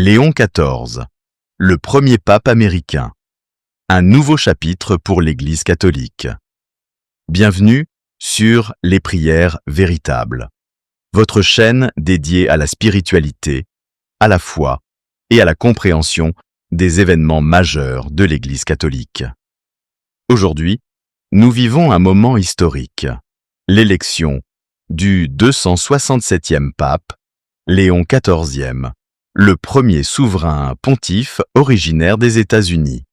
Léon XIV, le premier pape américain. Un nouveau chapitre pour l'Église catholique. Bienvenue sur Les Prières Véritables, votre chaîne dédiée à la spiritualité, à la foi et à la compréhension des événements majeurs de l'Église catholique. Aujourd'hui, nous vivons un moment historique, l'élection du 267e pape, Léon XIV, le premier souverain pontife originaire des États-Unis.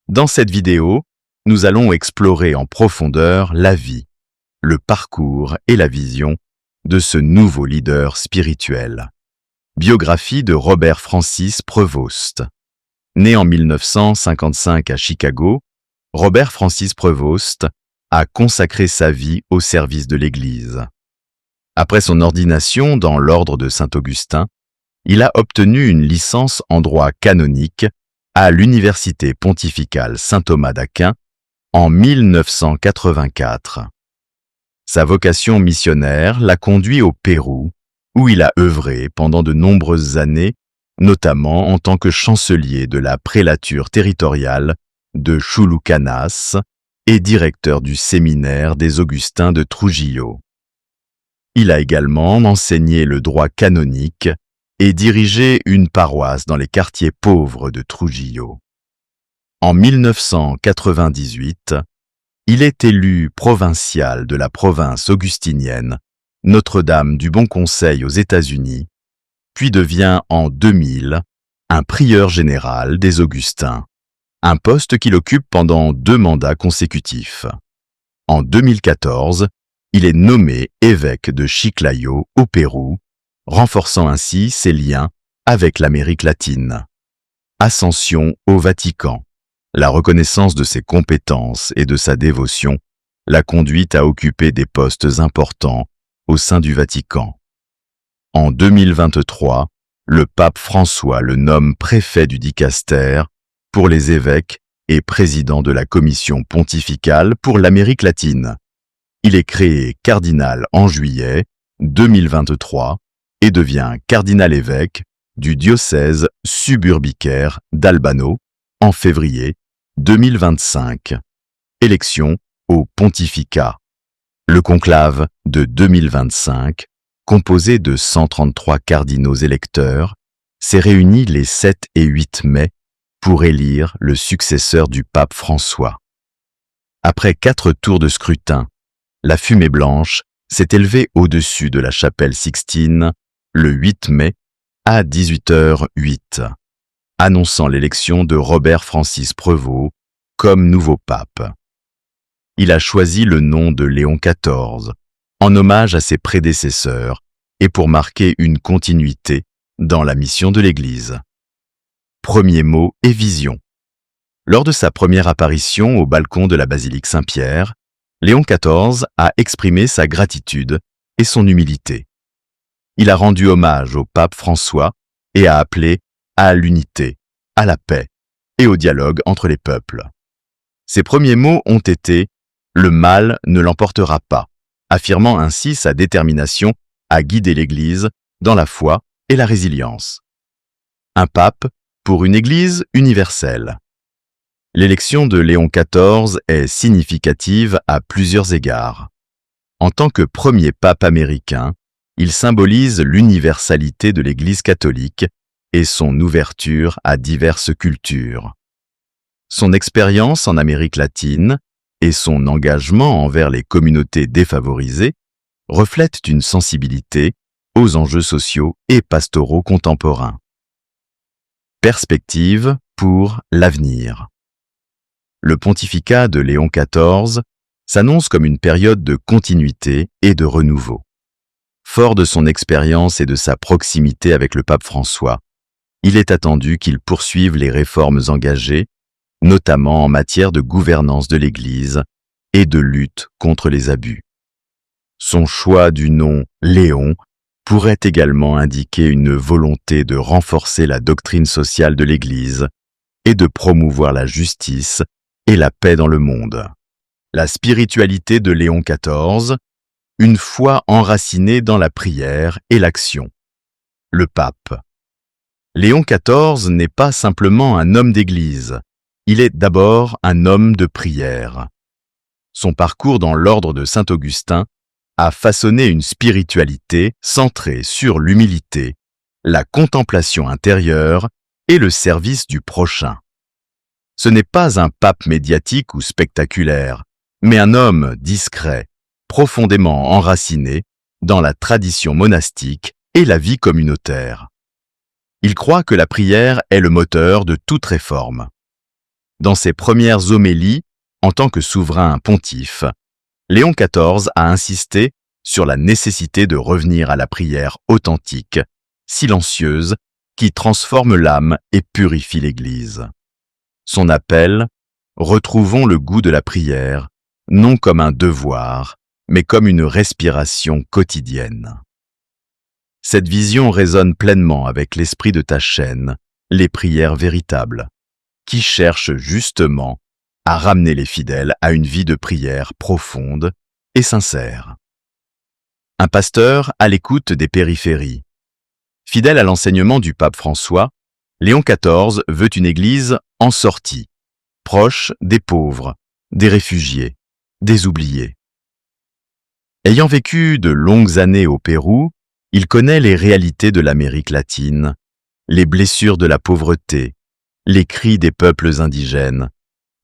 Dans cette vidéo, nous allons explorer en profondeur la vie, le parcours et la vision de ce nouveau leader spirituel. Biographie de Robert Francis Prevost. Né en 1955 à Chicago, Robert Francis Prevost a consacré sa vie au service de l'Église. Après son ordination dans l'ordre de Saint-Augustin, il a obtenu une licence en droit canonique à l'Université pontificale Saint-Thomas d'Aquin en 1984. Sa vocation missionnaire l'a conduit au Pérou, où il a œuvré pendant de nombreuses années, notamment en tant que chancelier de la prélature territoriale de Chulucanas et directeur du séminaire des Augustins de Trujillo. Il a également enseigné le droit canonique et dirigé une paroisse dans les quartiers pauvres de Trujillo. En 1998, il est élu provincial de la province augustinienne Notre-Dame du Bon Conseil aux États-Unis, puis devient en 2000 un prieur général des Augustins, un poste qu'il occupe pendant 2 mandats consécutifs. En 2014, il est nommé évêque de Chiclayo au Pérou, renforçant ainsi ses liens avec l'Amérique latine. Ascension au Vatican. La reconnaissance de ses compétences et de sa dévotion l'a conduit à occuper des postes importants au sein du Vatican. En 2023, le pape François le nomme préfet du dicaster pour les évêques et président de la commission pontificale pour l'Amérique latine. Il est créé cardinal en juillet 2023 et devient cardinal-évêque du diocèse suburbicaire d'Albano en février 2025. Élection au pontificat. Le conclave de 2025, composé de 133 cardinaux électeurs, s'est réuni les 7 et 8 mai pour élire le successeur du pape François. Après 4 tours de scrutin, la fumée blanche s'est élevée au-dessus de la chapelle Sixtine le 8 mai à 18h08, annonçant l'élection de Robert Francis Prevost comme nouveau pape. Il a choisi le nom de Léon XIV en hommage à ses prédécesseurs et pour marquer une continuité dans la mission de l'Église. Premiers mots et vision. Lors de sa première apparition au balcon de la basilique Saint-Pierre, Léon XIV a exprimé sa gratitude et son humilité. Il a rendu hommage au pape François et a appelé à l'unité, à la paix et au dialogue entre les peuples. Ses premiers mots ont été « Le mal ne l'emportera pas », affirmant ainsi sa détermination à guider l'Église dans la foi et la résilience. Un pape pour une Église universelle. L'élection de Léon XIV est significative à plusieurs égards. En tant que premier pape américain, il symbolise l'universalité de l'Église catholique et son ouverture à diverses cultures. Son expérience en Amérique latine et son engagement envers les communautés défavorisées reflètent une sensibilité aux enjeux sociaux et pastoraux contemporains. Perspective pour l'avenir. Le pontificat de Léon XIV s'annonce comme une période de continuité et de renouveau. Fort de son expérience et de sa proximité avec le pape François, il est attendu qu'il poursuive les réformes engagées, notamment en matière de gouvernance de l'Église et de lutte contre les abus. Son choix du nom Léon pourrait également indiquer une volonté de renforcer la doctrine sociale de l'Église et de promouvoir la justice et la paix dans le monde. La spiritualité de Léon XIV, une foi enracinée dans la prière et l'action. Le pape. Léon XIV n'est pas simplement un homme d'église, il est d'abord un homme de prière. Son parcours dans l'ordre de Saint-Augustin a façonné une spiritualité centrée sur l'humilité, la contemplation intérieure et le service du prochain. Ce n'est pas un pape médiatique ou spectaculaire, mais un homme discret, profondément enraciné dans la tradition monastique et la vie communautaire. Il croit que la prière est le moteur de toute réforme. Dans ses premières homélies, en tant que souverain pontife, Léon XIV a insisté sur la nécessité de revenir à la prière authentique, silencieuse, qui transforme l'âme et purifie l'Église. Son appel, retrouvons le goût de la prière, non comme un devoir, mais comme une respiration quotidienne. Cette vision résonne pleinement avec l'esprit de ta chaîne, les prières véritables, qui cherche justement à ramener les fidèles à une vie de prière profonde et sincère. Un pasteur à l'écoute des périphéries. Fidèle à l'enseignement du pape François, Léon XIV veut une église en sortie, proche des pauvres, des réfugiés, des oubliés. Ayant vécu de longues années au Pérou, il connaît les réalités de l'Amérique latine, les blessures de la pauvreté, les cris des peuples indigènes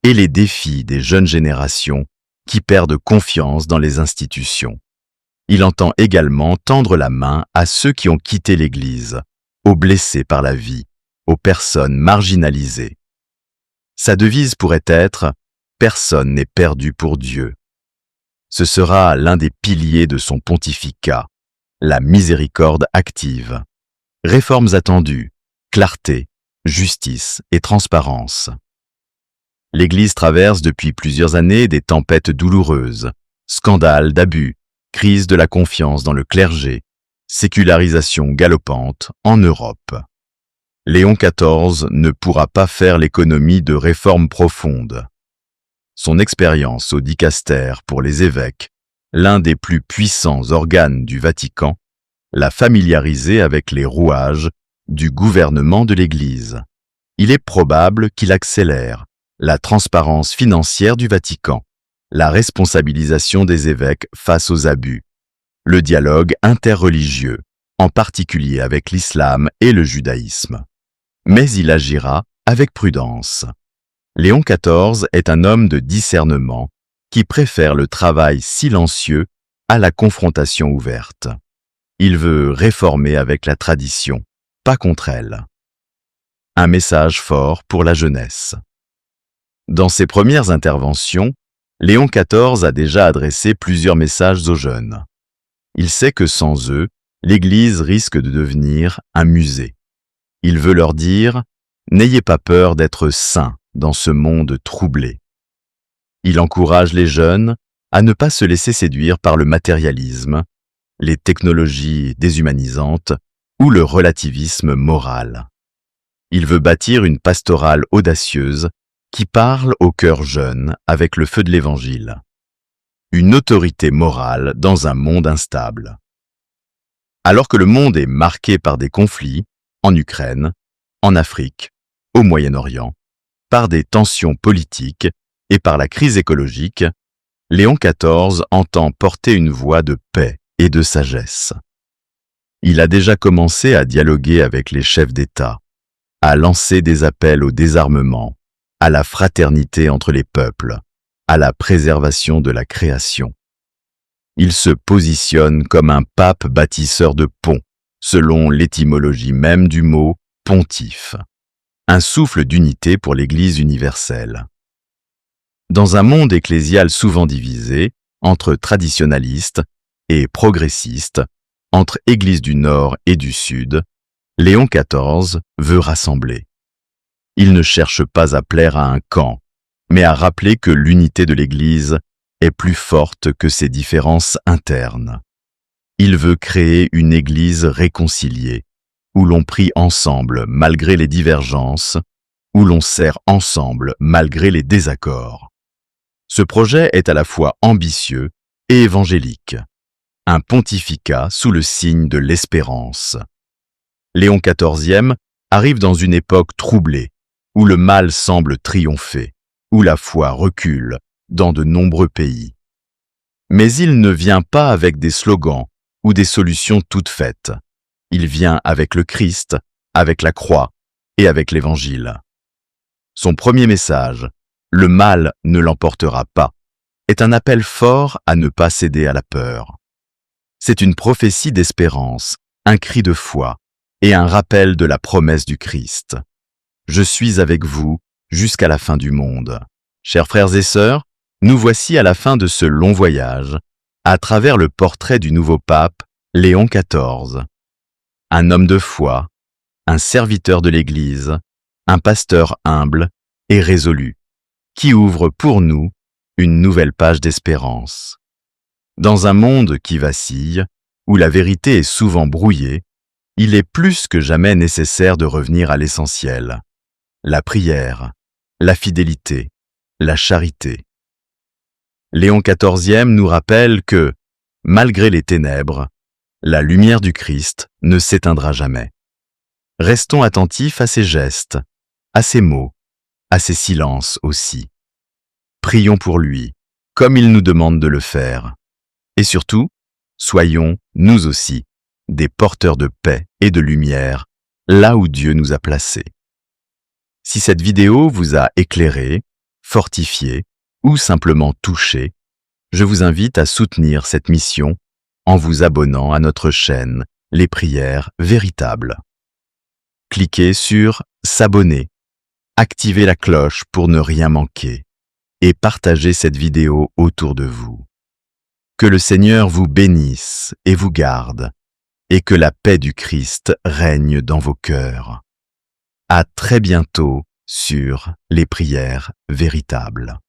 et les défis des jeunes générations qui perdent confiance dans les institutions. Il entend également tendre la main à ceux qui ont quitté l'Église, aux blessés par la vie, aux personnes marginalisées. Sa devise pourrait être « Personne n'est perdu pour Dieu ». Ce sera l'un des piliers de son pontificat, la miséricorde active, réformes attendues, clarté, justice et transparence. L'Église traverse depuis plusieurs années des tempêtes douloureuses, scandales d'abus, crise de la confiance dans le clergé, sécularisation galopante en Europe. Léon XIV ne pourra pas faire l'économie de réformes profondes. Son expérience au dicaster pour les évêques, l'un des plus puissants organes du Vatican, l'a familiarisé avec les rouages du gouvernement de l'Église. Il est probable qu'il accélère la transparence financière du Vatican, la responsabilisation des évêques face aux abus, le dialogue interreligieux, en particulier avec l'islam et le judaïsme. Mais il agira avec prudence. Léon XIV est un homme de discernement qui préfère le travail silencieux à la confrontation ouverte. Il veut réformer avec la tradition, pas contre elle. Un message fort pour la jeunesse. Dans ses premières interventions, Léon XIV a déjà adressé plusieurs messages aux jeunes. Il sait que sans eux, l'Église risque de devenir un musée. Il veut leur dire « N'ayez pas peur d'être saints dans ce monde troublé ». Il encourage les jeunes à ne pas se laisser séduire par le matérialisme, les technologies déshumanisantes ou le relativisme moral. Il veut bâtir une pastorale audacieuse qui parle au cœur jeune avec le feu de l'Évangile. Une autorité morale dans un monde instable. Alors que le monde est marqué par des conflits, en Ukraine, en Afrique, au Moyen-Orient, par des tensions politiques et par la crise écologique, Léon XIV entend porter une voix de paix et de sagesse. Il a déjà commencé à dialoguer avec les chefs d'État, à lancer des appels au désarmement, à la fraternité entre les peuples, à la préservation de la création. Il se positionne comme un pape bâtisseur de ponts, selon l'étymologie même du mot « pontife », un souffle d'unité pour l'Église universelle. Dans un monde ecclésial souvent divisé, entre traditionalistes et progressistes, entre Églises du Nord et du Sud, Léon XIV veut rassembler. Il ne cherche pas à plaire à un camp, mais à rappeler que l'unité de l'Église est plus forte que ses différences internes. Il veut créer une Église réconciliée, où l'on prie ensemble malgré les divergences, où l'on sert ensemble malgré les désaccords. Ce projet est à la fois ambitieux et évangélique, un pontificat sous le signe de l'espérance. Léon XIV arrive dans une époque troublée, où le mal semble triompher, où la foi recule dans de nombreux pays. Mais il ne vient pas avec des slogans ou des solutions toutes faites. Il vient avec le Christ, avec la croix et avec l'Évangile. Son premier message, « Le mal ne l'emportera pas », est un appel fort à ne pas céder à la peur. C'est une prophétie d'espérance, un cri de foi et un rappel de la promesse du Christ. « Je suis avec vous jusqu'à la fin du monde ». Chers frères et sœurs, nous voici à la fin de ce long voyage, à travers le portrait du nouveau pape, Léon XIV. Un homme de foi, un serviteur de l'Église, un pasteur humble et résolu, qui ouvre pour nous une nouvelle page d'espérance. Dans un monde qui vacille, où la vérité est souvent brouillée, il est plus que jamais nécessaire de revenir à l'essentiel, la prière, la fidélité, la charité. Léon XIV nous rappelle que, malgré les ténèbres, la lumière du Christ ne s'éteindra jamais. Restons attentifs à ses gestes, à ses mots, à ses silences aussi. Prions pour lui, comme il nous demande de le faire. Et surtout, soyons, nous aussi, des porteurs de paix et de lumière, là où Dieu nous a placés. Si cette vidéo vous a éclairé, fortifié ou simplement touché, je vous invite à soutenir cette mission en vous abonnant à notre chaîne Les Prières Véritables. Cliquez sur « S'abonner », activez la cloche pour ne rien manquer et partagez cette vidéo autour de vous. Que le Seigneur vous bénisse et vous garde, et que la paix du Christ règne dans vos cœurs. À très bientôt sur Les Prières Véritables.